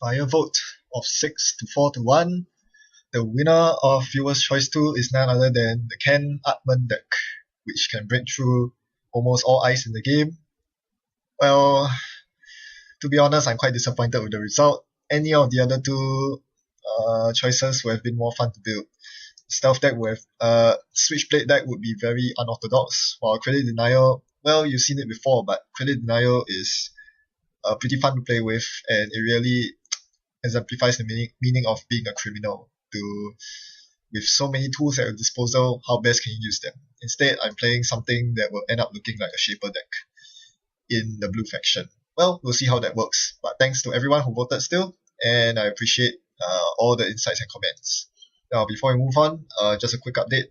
By a vote of 6 to 4 to 1, the winner of Viewer's Choice 2 is none other than the Ken Atman deck, which can break through almost all ice in the game. Well, to be honest, I'm quite disappointed with the result. Any of the other two choices would have been more fun to build. Stealth deck with Switchblade deck would be very unorthodox, while Credit Denial, well, you've seen it before, but Credit Denial is pretty fun to play with, and it really exemplifies the meaning of being a criminal. With so many tools at your disposal, how best can you use them? Instead, I'm playing something that will end up looking like a Shaper deck in the blue faction. Well, we'll see how that works, but thanks to everyone who voted still, and I appreciate all the insights and comments. Now, before we move on, just a quick update.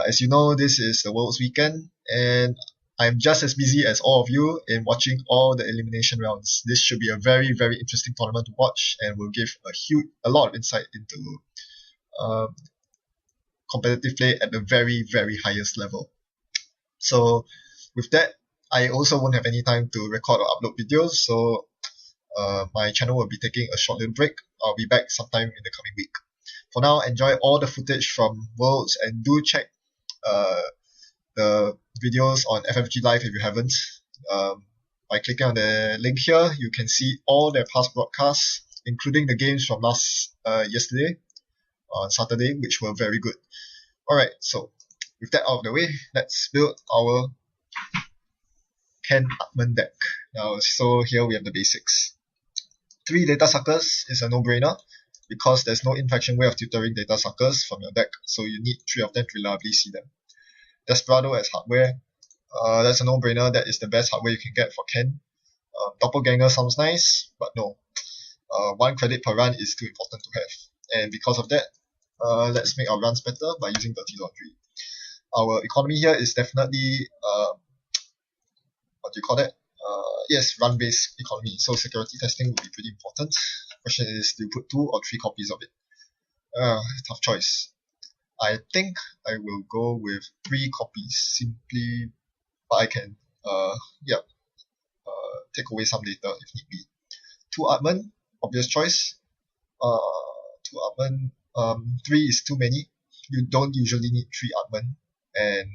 As you know, this is the Worlds weekend, and I'm just as busy as all of you in watching all the elimination rounds. This should be a very, very interesting tournament to watch, and will give a lot of insight into competitive play at the very, very highest level. So, with that, I also won't have any time to record or upload videos, so my channel will be taking a short little break. I'll be back sometime in the coming week. For now, enjoy all the footage from Worlds, and do check the videos on FFG Live if you haven't. By clicking on the link here, you can see all their past broadcasts, including the games from yesterday, on Saturday, which were very good. Alright, so with that out of the way, let's build our Ken Atman deck. Now, so here we have the basics. 3 data suckers is a no-brainer, because there's no in-faction way of tutoring data suckers from your deck, so you need 3 of them to reliably see them. Desperado as hardware, that's a no-brainer. That is the best hardware you can get for Ken. Doppelganger sounds nice, but no. 1 credit per run is too important to have, and because of that, let's make our runs better by using Dirty Laundry. Our economy here is definitely, what do you call that? Yes, run-based economy, so security testing would be pretty important. Question is, do you put 2 or 3 copies of it? Tough choice. I think I will go with 3 copies, simply, but I can, take away some data if need be. 2 Atman, obvious choice. 2 Atman, 3 is too many. You don't usually need 3 Atman, and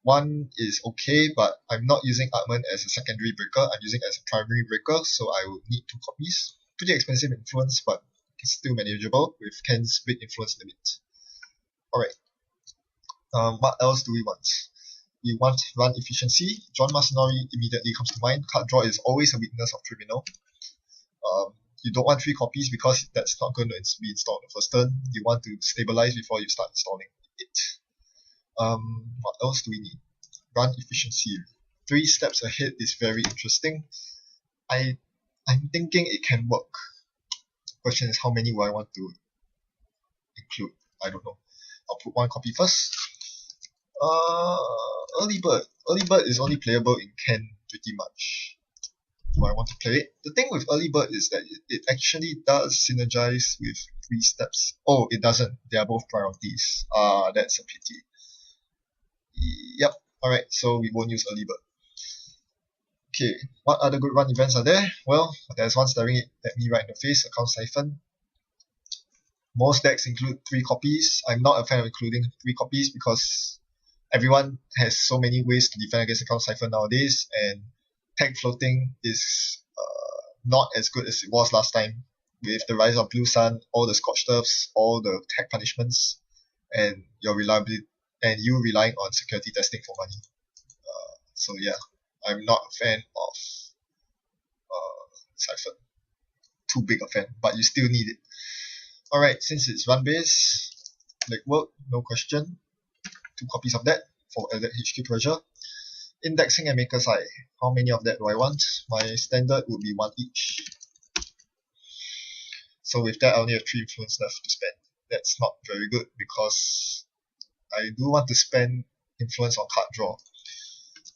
1 is okay, but I'm not using Atman as a secondary breaker, I'm using it as a primary breaker, so I will need 2 copies. Pretty expensive influence, but it's still manageable with Ken's big influence limit. Alright, what else do we want? We want run efficiency. John Masanori immediately comes to mind. Card draw is always a weakness of Criminal. You don't want 3 copies because that's not going to be installed on the first turn. You want to stabilize before you start installing it. What else do we need? Run efficiency. 3 steps ahead is very interesting. I'm thinking it can work. Question is, how many will I want to include? I don't know. I'll put 1 copy first. Early Bird. Early Bird is only playable in Ken pretty much. Do I want to play it? The thing with Early Bird is that it actually does synergize with 3 steps. Oh, it doesn't. They are both priorities. That's a pity. Yep. Alright, so we won't use Early Bird. Okay, what other good run events are there? Well, there's one staring at me right in the face, Account Siphon. Most decks include 3 copies. I'm not a fan of including 3 copies because everyone has so many ways to defend against Account Siphon nowadays, and tag floating is not as good as it was last time. With the rise of Blue Sun, all the Scorched Earths, all the tag punishments, and your reliability, and you relying on security testing for money. So yeah, I'm not a fan of Siphon. Too big a fan, but you still need it. Alright, since it's run base, legwork, no question. 2 copies of that for added HQ pressure. Indexing and Maker's Eye. How many of that do I want? My standard would be 1 each. So with that, I only have 3 influence left to spend. That's not very good because I do want to spend influence on card draw.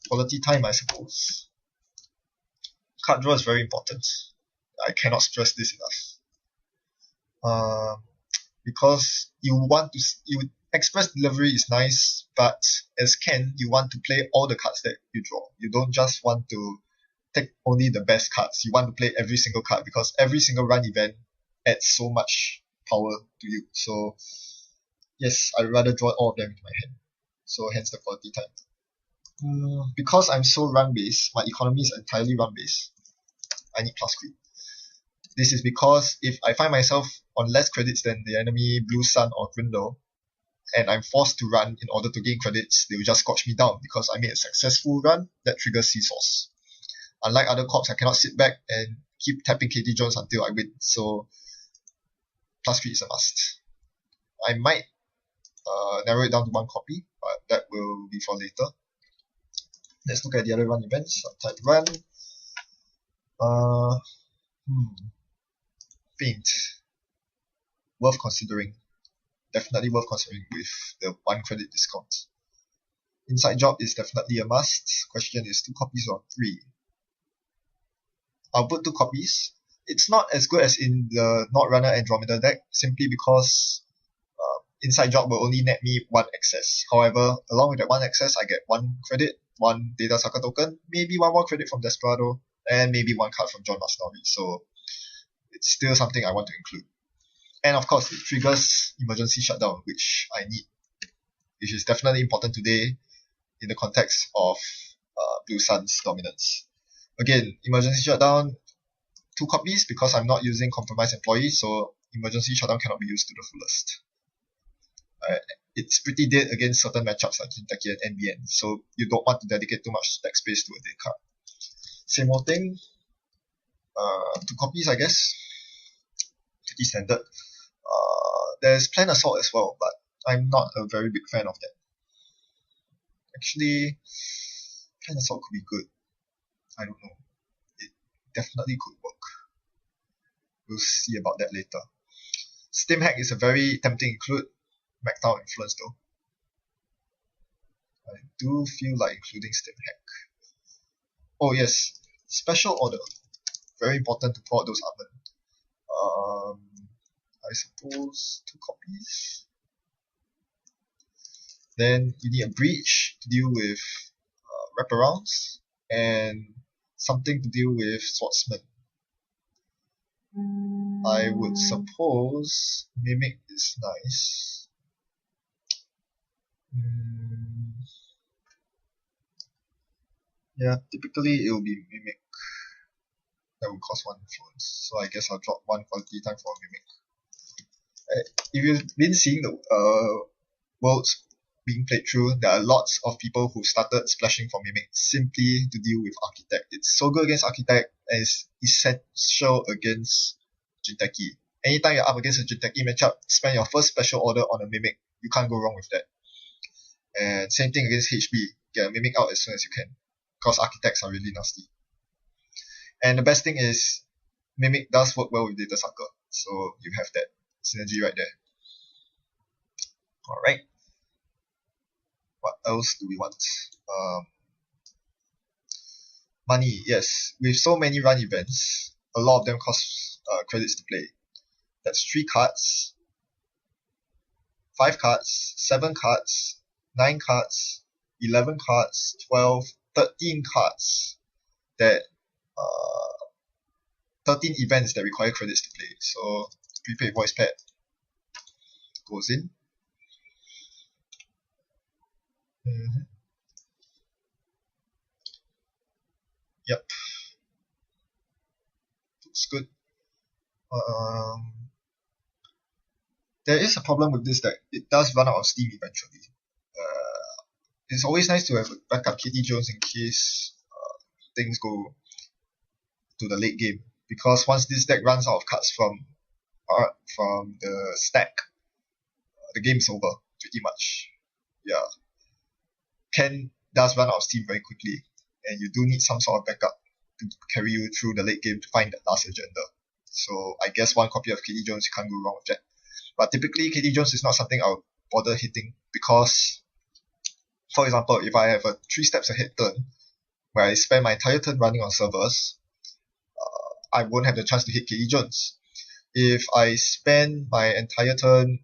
Quality time, I suppose. Card draw is very important. I cannot stress this enough. Because express delivery is nice, but as Ken, you want to play all the cards that you draw. You don't just want to take only the best cards. You want to play every single card because every single run event adds so much power to you. So yes, I'd rather draw all of them into my hand. So hence the quality time. Because I'm so run based, my economy is entirely run based. I need plus creep. This is because if I find myself on less credits than the enemy Blue Sun or Grindel, and I'm forced to run in order to gain credits, they will just scorch me down because I made a successful run that triggers Seesaws. Unlike other corps, I cannot sit back and keep tapping KT Jones until I win, so plus 3 is a must. I might narrow it down to one copy, but that will be for later. Let's look at the other run events. Type run. Faint. Worth considering. Definitely worth considering with the 1 credit discount. Inside job is definitely a must. Question is 2 copies or 3. I'll put 2 copies. It's not as good as in the Netrunner Andromeda deck, simply because inside job will only net me 1 access. However, along with that 1 access, I get 1 credit, 1 data sucker token, maybe 1 more credit from Desperado, and maybe 1 card from John Masnori. So it's still something I want to include. And of course, it triggers emergency shutdown, which I need, which is definitely important today in the context of Blue Sun's dominance. Again, emergency shutdown, 2 copies because I'm not using compromised employee, so emergency shutdown cannot be used to the fullest. It's pretty dead against certain matchups like Jinteki and NBN, so you don't want to dedicate too much deck space to a dead card. Same old thing, 2 copies I guess, pretty standard. There's Plan Assault as well, but I'm not a very big fan of that. Actually, Plan Assault could be good. I don't know. It definitely could work. We'll see about that later. Stim Hack is a very tempting include. MacTown influence though. I do feel like including Stim Hack. Oh yes, Special Order. Very important to pull out those Armand. I suppose 2 copies. Then you need a Breach to deal with wraparounds and something to deal with Swordsman. I would suppose Mimic is nice. Yeah, typically it will be Mimic. That will cost 1 influence. So I guess I'll drop 1 quality time for a Mimic. If you've been seeing the worlds being played through, there are lots of people who started splashing for Mimic simply to deal with Architect. It's so good against Architect and it's essential against Jinteki. Anytime you're up against a Jinteki matchup, spend your first special order on a Mimic. You can't go wrong with that. And same thing against HB. Get a Mimic out as soon as you can, because Architects are really nasty. And the best thing is, Mimic does work well with Data Sucker, so you have that synergy right there. Alright. What else do we want? Money, yes. With so many run events, a lot of them cost credits to play. That's 3 cards, 5 cards, 7 cards, 9 cards, 11 cards, 12, 13 cards that 13 events that require credits to play. So prepaid voice pad goes in. Yep. Looks good. There is a problem with this deck. It does run out of steam eventually. It's always nice to have a backup KT Jones in case things go to the late game. Because once this deck runs out of cards from the stack, the game's over, pretty much. Yeah. Ken does run out of steam very quickly, and you do need some sort of backup to carry you through the late game to find that last agenda. So I guess 1 copy of KT Jones, you can't go wrong with that. But typically, KT Jones is not something I'll bother hitting because, for example, if I have a 3 steps ahead turn, where I spend my entire turn running on servers, I won't have the chance to hit KT Jones. If I spend my entire turn,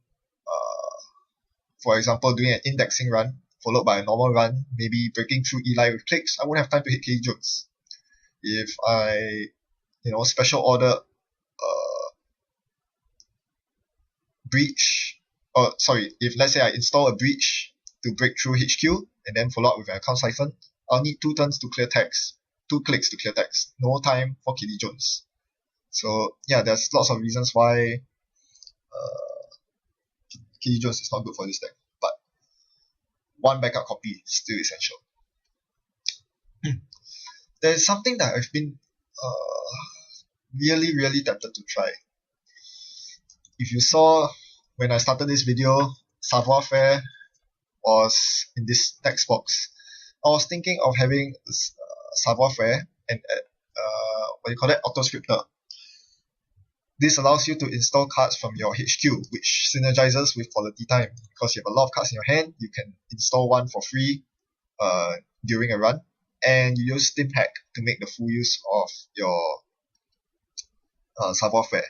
for example, doing an indexing run, followed by a normal run, maybe breaking through Eli with clicks, I won't have time to hit KT Jones. if I, special order breach, or sorry, if let's say I install a breach to break through HQ and then follow up with an account siphon, I'll need 2 turns to clear text, 2 clicks to clear text, no time for Kitty Jones. So yeah, there's lots of reasons why Kitty Jones is not good for this deck, but one backup copy is still essential. There's something that I've been really tempted to try. If you saw when I started this video, Savoir Faire was in this text box. I was thinking of having Savoir Faire and Autoscripter. This allows you to install cards from your HQ, which synergizes with quality time. Because you have a lot of cards in your hand, you can install one for free during a run, and you use Steam Hack to make the full use of your Savoir Faire.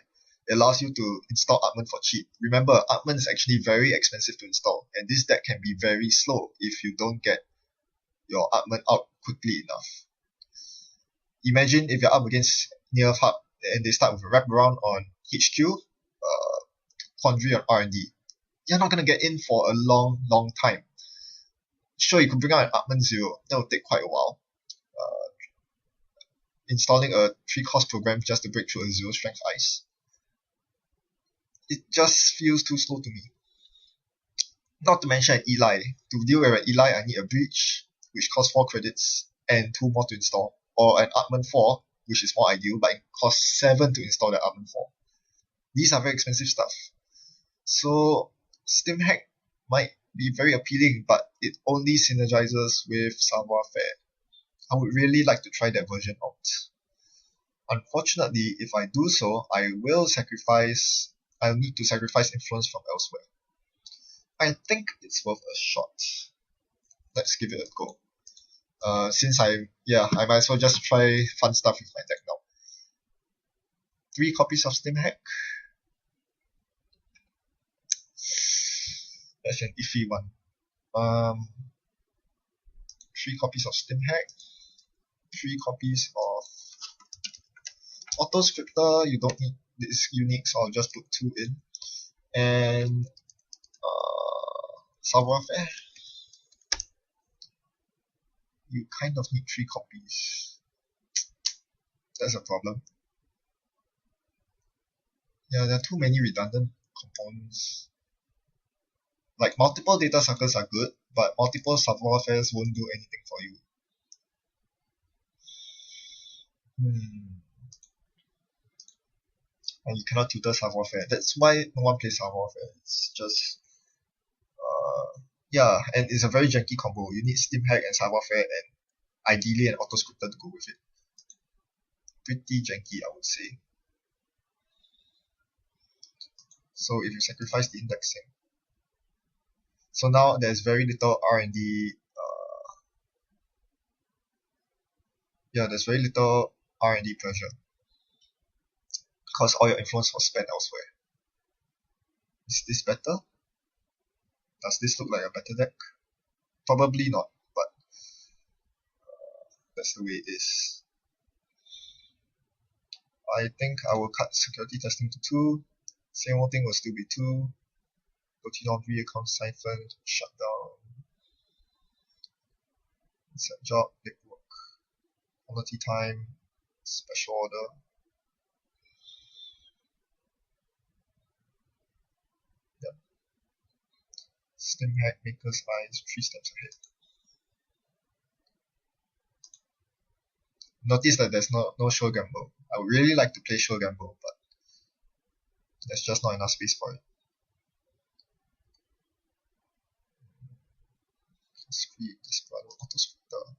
It allows you to install Artman for cheap. Remember, Artman is actually very expensive to install, and this deck can be very slow if you don't get your Artman out quickly enough. Imagine if you're up against Near Hub and they start with a wraparound on HQ, Quandary on R&D. You're not going to get in for a long time. Sure, you can bring out an Artman 0. That will take quite a while. Installing a 3-cost program just to break through a 0-strength ice. It just feels too slow to me. Not to mention an Eli. To deal with an Eli, I need a breach, which costs 4 credits, and 2 more to install. Or an Artman 4, which is more ideal, but it costs 7 to install the Artman 4. These are very expensive stuff. So, Steam Hack might be very appealing, but it only synergizes with Savoir Faire. I would really like to try that version out. Unfortunately, if I do so, I'll need to sacrifice influence from elsewhere. I think it's worth a shot. Let's give it a go. Since I might as well just try fun stuff with my deck now. 3 copies of Steam Hack. That's an iffy one. 3 copies of Steam Hack. 3 copies of Autoscripter. You don't need this unique, so I'll just put 2 in. And Savoir Faire. You kind of need 3 copies. That's a problem. Yeah, there are too many redundant components. Like, multiple data suckers are good, but multiple Savoir Faires won't do anything for you. And you cannot tutor Savoir Faire. That's why no one plays Savoir Faire. It's just and it's a very janky combo. You need Steam Hack and Savoir Faire and ideally an Autoscripter to go with it. Pretty janky, I would say. So if you sacrifice the indexing, so now there's very little R&D. There's very little R&D pressure because all your influence was spent elsewhere. Is this better? Does this look like a better deck? Probably not, but that's the way it is. I think I will cut security testing to 2. Same old thing will still be 2. Routine laundry, account siphon, shutdown. Set job, big work. Quality time, special order. Yep. Steam Hack, Maker's Eyes, 3 steps ahead. Notice that there's no Show Gamble. I would really like to play Show Gamble, but there's just not enough space for it. Speed, Desperado, Autoscripter.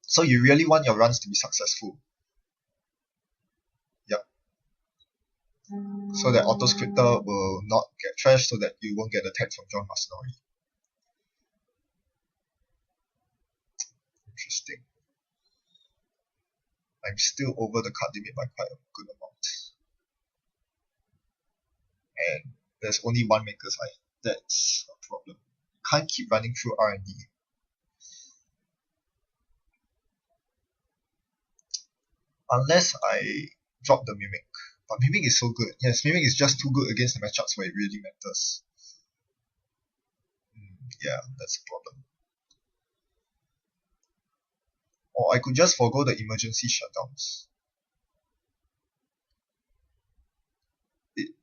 So you really want your runs to be successful. Yep. So that Autoscripter will not get trashed, so that you won't get attacked from John Masanori. Interesting. I'm still over the card limit by quite a good amount. And there's only 1 Maker's Eye. That's a problem. Can't keep running through R&D. Unless I drop the Mimic. But Mimic is so good. Yes, Mimic is just too good against the matchups where it really matters. Yeah, that's a problem. Or I could just forego the emergency shutdowns.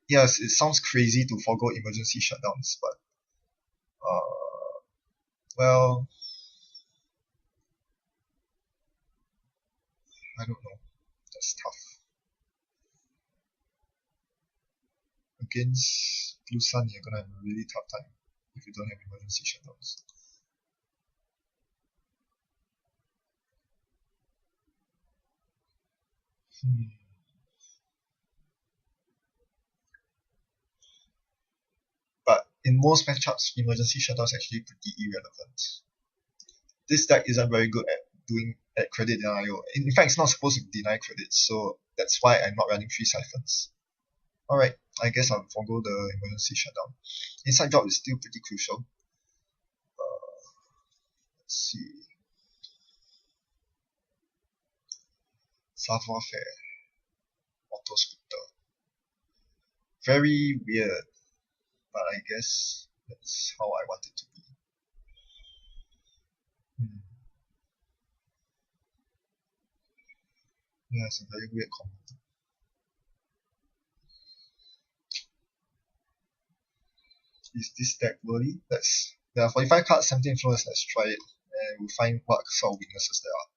Yes, it sounds crazy to forego emergency shutdowns, but well, I don't know. That's tough. Against Blue Sun, you're gonna have a really tough time if you don't have emergency shutdowns. But in most matchups, emergency shutdowns are actually pretty irrelevant. This deck isn't very good at credit denial. In fact, it's not supposed to deny credits, so that's why I'm not running 3 siphons. Alright, I guess I'll forego the emergency shutdown. Inside drop is still pretty crucial. Let's see. Savoir faire. Autoscripter. Very weird, but I guess that's how I want it to be. Yeah, it's a very weird combo. Is this deck worthy? There are 45 cards, 70 influence, let's try it. And we'll find what sort of weaknesses there are.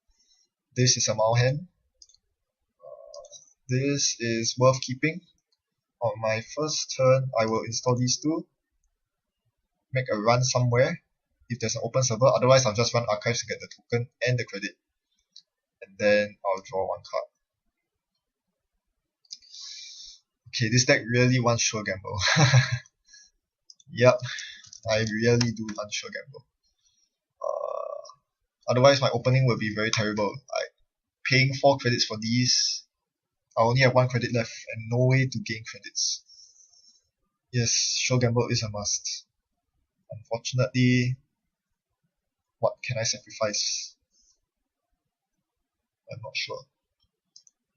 This is a Mao hand. This is worth keeping. On my first turn, I will install these two. Make a run somewhere if there's an open server. Otherwise, I'll just run archives to get the token and the credit. And then I'll draw 1 card. Okay, this deck really wants sure gamble. Yep, I really do want sure gamble. Otherwise, my opening will be very terrible. Paying 4 credits for these, I only have 1 credit left and no way to gain credits. Yes, sure gamble is a must. Unfortunately, what can I sacrifice? I'm not sure.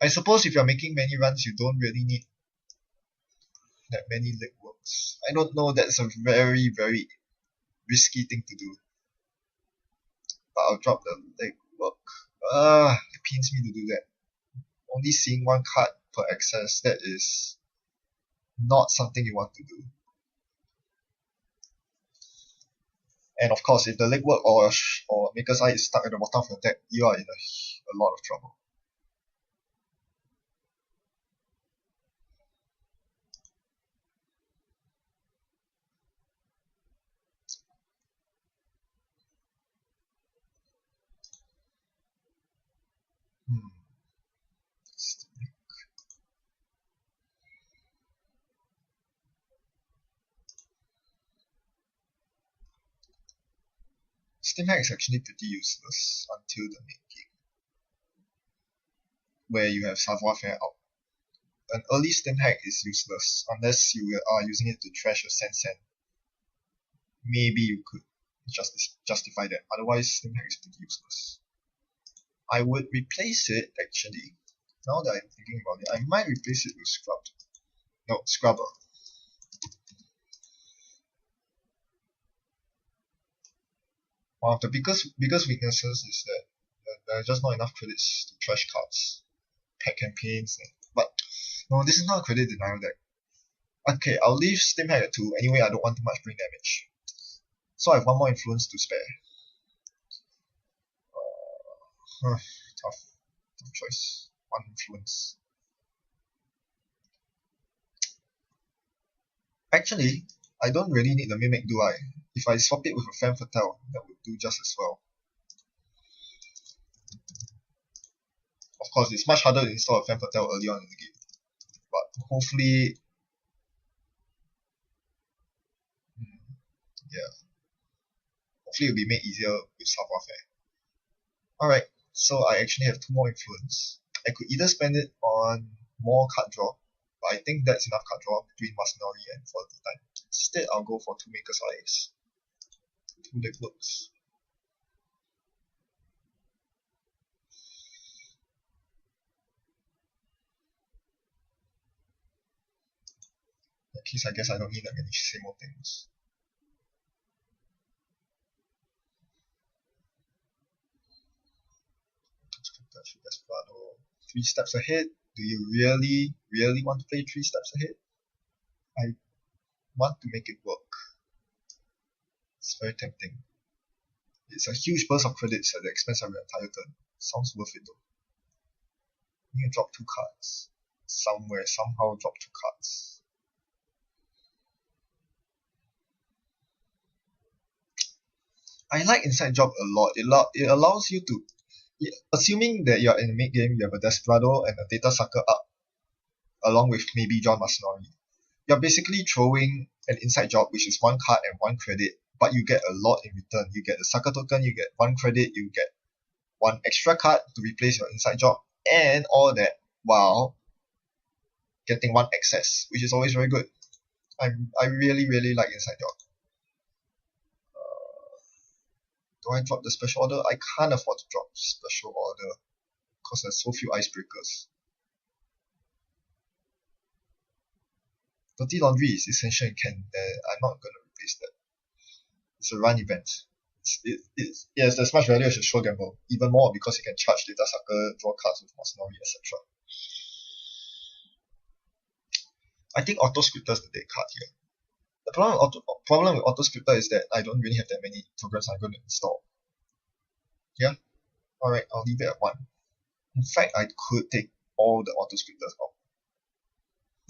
I suppose if you're making many runs, you don't really need that many legworks. I don't know, that's a very, very risky thing to do. But I'll drop the legwork. It pains me to do that. Only seeing 1 card per access, that is not something you want to do. And of course, if the legwork or Maker's Eye is stuck at the bottom of your deck, you are in a lot of trouble. Steam hack is actually pretty useless until the mid game, where you have Savoir Faire out. An early Steam hack is useless unless you are using it to trash your Sand. Maybe you could justify that. Otherwise, Steam hack is pretty useless. I would replace it actually. Now that I'm thinking about it, I might replace it with Scrubber. One of the biggest weaknesses is that there are just not enough credits to trash cards, pack campaigns, but no, this is not a credit denial deck. Okay, I'll leave Steam hack at 2. Anyway, I don't want too much brain damage. So I have 1 more influence to spare. Tough choice. 1 influence. Actually, I don't really need the Mimic, do I? If I swap it with a Femme Fatale, that would do just as well. Of course, it's much harder to install a Femme Fatale early on in the game. But hopefully... yeah. Hopefully it'll be made easier with Savoir Faire. Alright, so I actually have 2 more influence. I could either spend it on more card draw, but I think that's enough card draw between Mercenary and Quality Time. Instead, I'll go for 2 Maker's Eyes. 2 legworks. that case, I guess I don't need that many same old things. Desperado. 3 steps ahead. Do you really want to play 3 steps ahead? I want to make it work. It's very tempting. It's a huge burst of credits at the expense of your entire turn. Sounds worth it though. You can drop 2 cards. Somehow drop 2 cards. I like Inside Job a lot. It allows you to, assuming that you're in the mid game, you have a Desperado and a Data Sucker up, along with maybe John Masanori. You're basically throwing an Inside Job, which is 1 card and 1 credit, but you get a lot in return. You get the Sucker token, you get 1 credit, you get 1 extra card to replace your Inside Job, and all that while getting 1 excess, which is always very good. I really like Inside Job. Do I drop the special order? I can't afford to drop special order because there's so few icebreakers. Dirty Laundry is essential in Ken. I'm not going to replace that. It's a run event. It has as much value as a show gamble, even more because you can charge Data Sucker, draw cards with Masanori, etc. I think Autoscripter is the dead card here. The problem with Autoscripter is that I don't really have that many programs I'm going to install. Yeah? Alright, I'll leave it at 1. In fact, I could take all the Autoscripters out.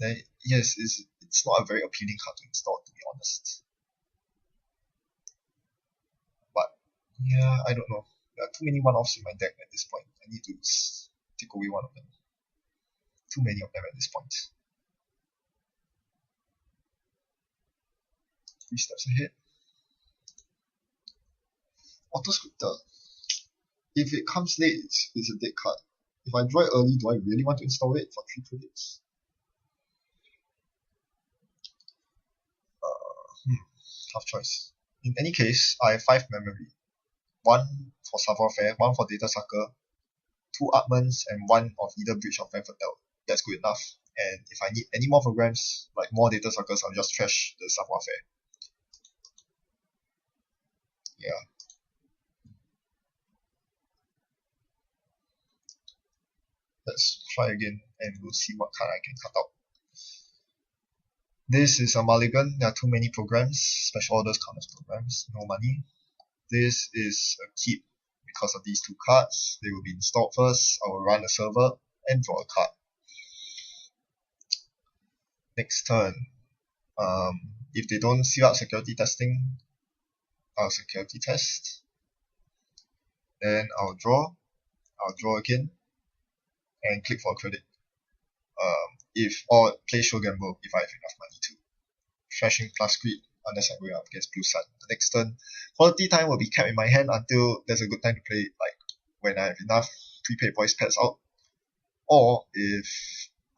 Then, yes, it's not a very appealing card to install, to be honest. But, yeah, I don't know. There are too many one-offs in my deck at this point. I need to take away one of them. Too many of them at this point. 3 steps ahead. Autoscripter. If it comes late, it's a dead card. If I draw it early, do I really want to install it for 3 credits? Tough choice. In any case, I have 5 memory. 1 for Savoir-Faire, 1 for Data Sucker, 2 Artments, and 1 of either Bridge or Femme Fatale. That's good enough. And if I need any more programs, like more Data Suckers, I'll just trash the Savoir-Faire. Yeah. Let's try again and we'll see what card I can cut out. This is a mulligan. There are too many programs. Special orders count as programs. No money. This is a keep because of these 2 cards. They will be installed first. I will run a server and draw a card. Next turn. If they don't seal out security testing, I'll security test. Then I'll draw. I'll draw again. And click for a credit. Or play show gamble if I have enough money to. Trashing plus greed unless I'm going up against Blue Sun. The next turn, quality time will be kept in my hand until there's a good time to play, like when I have enough prepaid voice pads out, or if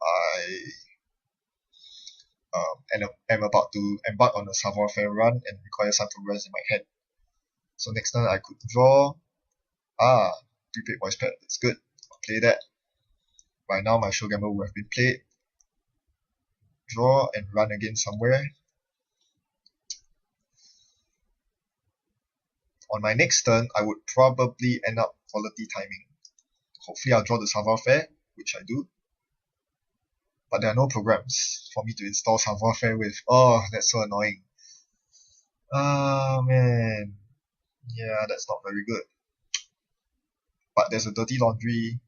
I am about to embark on a Savoir-Faire run and require some progress in my head. So next turn I could draw. Prepaid voice pad, that's good. I'll play that. By now my show gamble will have been played. Draw and run again somewhere. On my next turn, I would probably end up quality timing. Hopefully I'll draw the Savoir-Faire, which I do. But there are no programs for me to install Savoir-Faire with. Oh, that's so annoying. Oh man. Yeah, that's not very good. But there's a Dirty Laundry.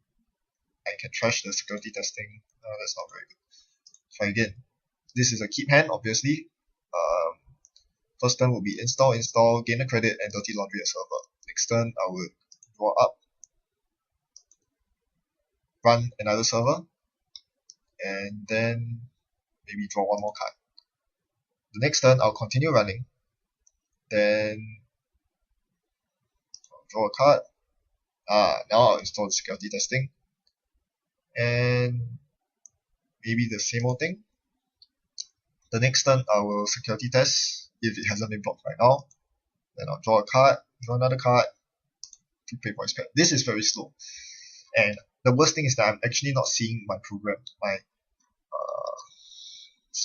I can trash the security testing. That's not very good. Try again. This is a keep hand, obviously. First turn will be install, gain a credit, and Dirty Laundry a server. Next turn, I would draw up, run another server, and then maybe draw 1 more card. The next turn, I'll continue running. Then I'll draw a card. Now I'll install the security testing. And maybe the same old thing. The next turn, I will security test if it hasn't been blocked by now. Then I'll draw a card, draw another card, prepaid voice pad. This is very slow. And the worst thing is that I'm actually not seeing my program, my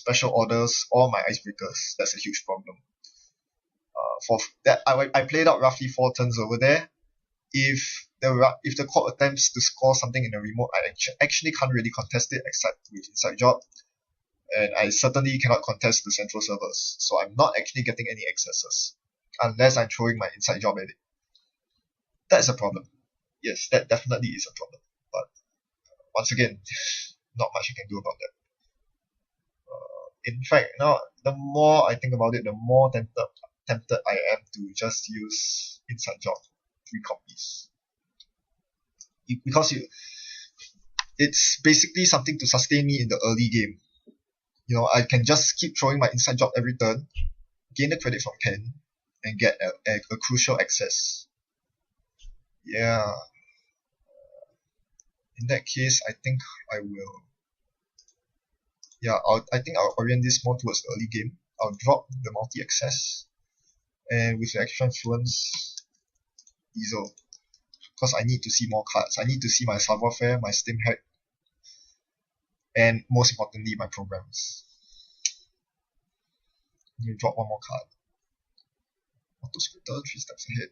special orders or my icebreakers. That's a huge problem. For that, I played out roughly 4 turns over there. If the court attempts to score something in the remote, I actually can't really contest it except with inside job, and I certainly cannot contest the central servers. So I'm not actually getting any accesses unless I'm throwing my inside job at it. That's a problem. Yes, that definitely is a problem. But once again, not much I can do about that. In fact, now the more I think about it, the more tempted I am to just use inside job 3 copies. Because it's basically something to sustain me in the early game. You know, I can just keep throwing my inside job every turn, gain the credit from Ken, and get a crucial access. Yeah. In that case, I think I will. Yeah, I think I'll orient this more towards the early game. I'll drop the multi-access, and with the extra influence, Diesel. Because I need to see more cards. I need to see my savoir-faire, my stim hack, and most importantly, my programs. You drop one more card. Autoscripter, 3 steps ahead.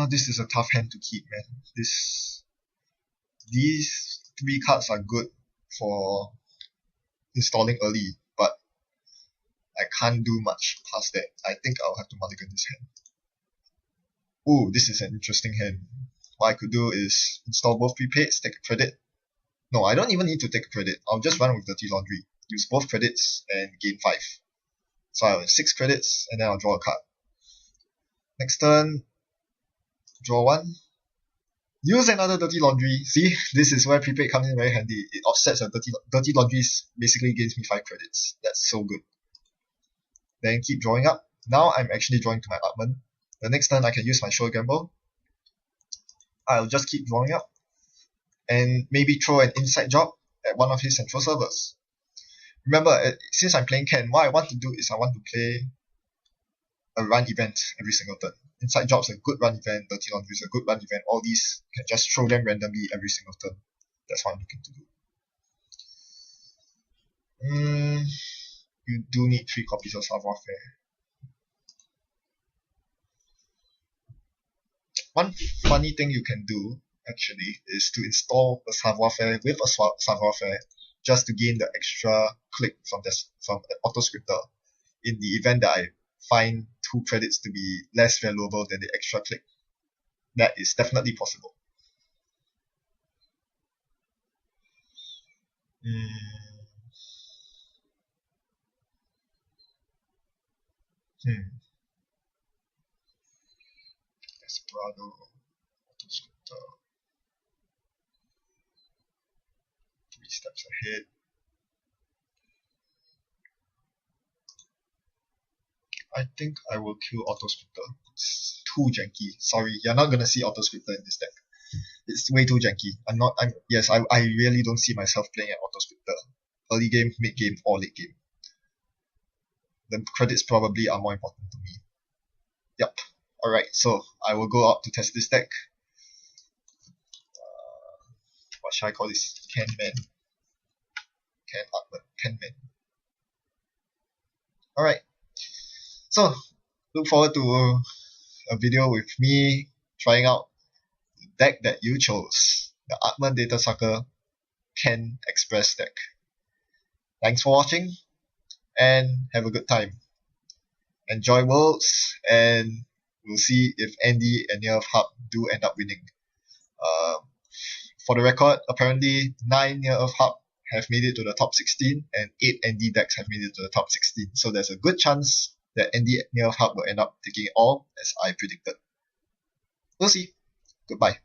This is a tough hand to keep, man. These 3 cards are good for installing early, but I can't do much past that. I think I'll have to mulligan this hand. Ooh, this is an interesting hand. What I could do is install both prepaids, take a credit. No, I don't even need to take a credit. I'll just run with Dirty Laundry. Use both credits and gain 5. So I'll have 6 credits, and then I'll draw a card. Next turn, draw 1. Use another Dirty Laundry. See, this is where prepaid comes in very handy. It offsets a Dirty Laundry basically gives me 5 credits. That's so good. Then keep drawing up. Now I'm actually drawing to my Atman. The next turn I can use my Sure Gamble. I'll just keep drawing up. And maybe throw an inside job at one of his central servers. Remember, since I'm playing Ken, what I want to do is I want to play a run event every single turn. Inside job's a good run event, Dirty Laundry is a good run event. All these can just throw them randomly every single turn. That's what I'm looking to do. You do need 3 copies of savoir-faire. One funny thing you can do, actually, is to install a savoir-faire with a savoir-faire just to gain the extra click from Autoscripter in the event that I find 2 credits to be less valuable than the extra click. That is definitely possible. Desperado, Autoscripter. 3 steps ahead. I think I will kill Autoscripter. It's too janky. Sorry, you're not gonna see Autoscripter in this deck. It's way too janky. I really don't see myself playing at Autoscripter. Early game, mid game, or late game. The credits probably are more important to me. Yep. Alright, so I will go out to test this deck. What should I call this? Kenman. Kenman. Alright. So, look forward to a video with me trying out the deck that you chose. The Atman Data Sucker Ken Express deck. Thanks for watching, and have a good time. Enjoy Worlds, and we'll see if Andy and Nerf Hub do end up winning. For the record, apparently 9 Nerf Hub have made it to the top 16, and 8 Andy decks have made it to the top 16. So there's a good chance that Andy Nerf Hub will end up taking it all, as I predicted. We'll see. Goodbye.